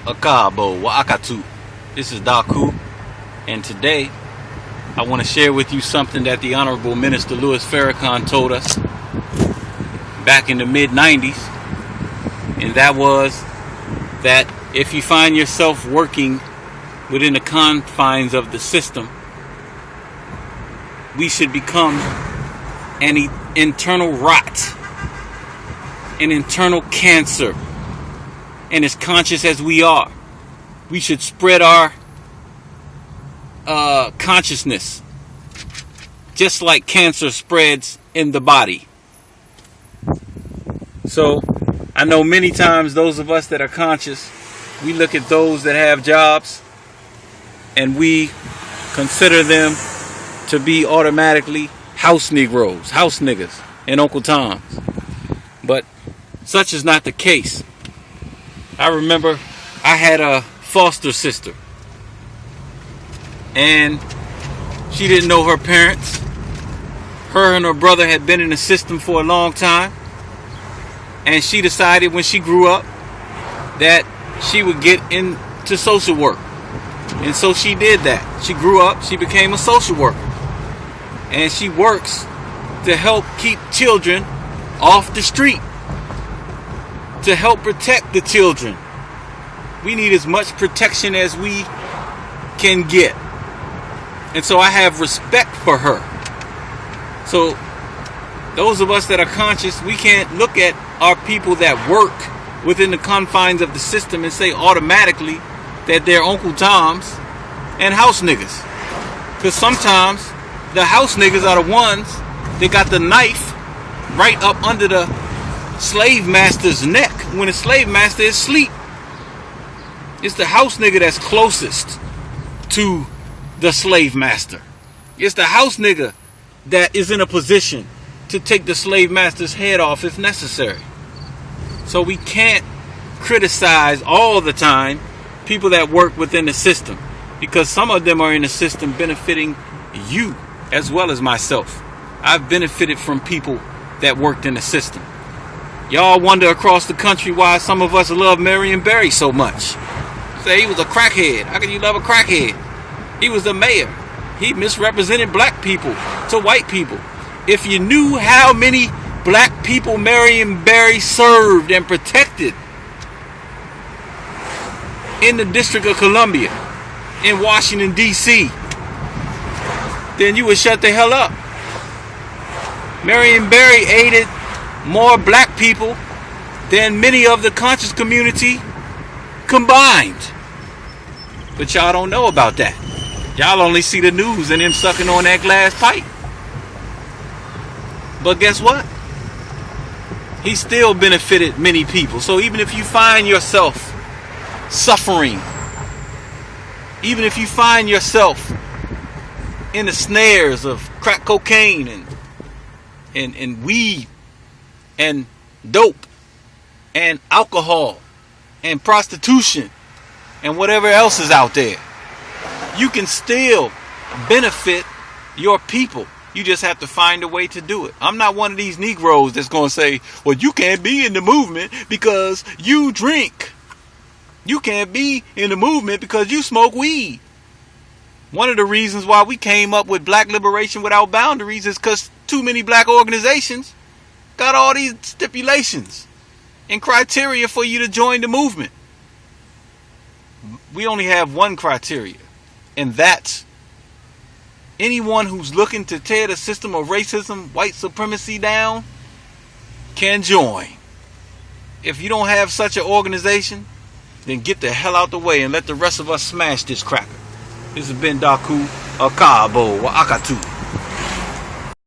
Akabo Waakatu. This is Daku, and today I want to share with you something that the Honorable Minister Louis Farrakhan told us back in the mid-90s, and that was that if you find yourself working within the confines of the system, we should become an internal rot, an internal cancer. And as conscious as we are, we should spread our consciousness just like cancer spreads in the body. So I know many times those of us that are conscious, we look at those that have jobs and we consider them to be automatically house Negroes, house niggas, and Uncle Toms. But such is not the case. I remember I had a foster sister, and she didn't know her parents. Her and her brother had been in the system for a long time, and she decided when she grew up that she would get into social work. And so she did that. She grew up, she became a social worker, and she works to help keep children off the street, to help protect the children. We need as much protection as we can get. And so I have respect for her. So those of us that are conscious, we can't look at our people that work within the confines of the system and say automatically that they're Uncle Toms and house niggas. Because sometimes the house niggas are the ones that got the knife right up under the slave master's neck when the slave master is asleep. It's the house nigga that's closest to the slave master. It's the house nigga that is in a position to take the slave master's head off if necessary. So we can't criticize all the time people that work within the system, because some of them are in the system benefiting you as well as myself. I've benefited from people that worked in the system. Y'all wonder across the country why some of us love Marion Barry so much. Say he was a crackhead. How can you love a crackhead? He was the mayor. He misrepresented black people to white people. If you knew how many black people Marion Barry served and protected in the District of Columbia, in Washington, D.C., then you would shut the hell up. Marion Barry aided more black people than many of the conscious community combined. But y'all don't know about that. Y'all only see the news and them sucking on that glass pipe. But guess what? He still benefited many people. So even if you find yourself suffering, even if you find yourself in the snares of crack cocaine and weed and dope and alcohol and prostitution and whatever else is out there, you can still benefit your people. You just have to find a way to do it. I'm not one of these Negroes that's going to say, well, you can't be in the movement because you drink. You can't be in the movement because you smoke weed. One of the reasons why we came up with Black Liberation Without Boundaries is because too many black organizations got all these stipulations and criteria for you to join the movement. We only have one criteria, and that's anyone who's looking to tear the system of racism, white supremacy down can join. If you don't have such an organization, then get the hell out the way and let the rest of us smash this cracker. This has been Daku Akabo Waakatu.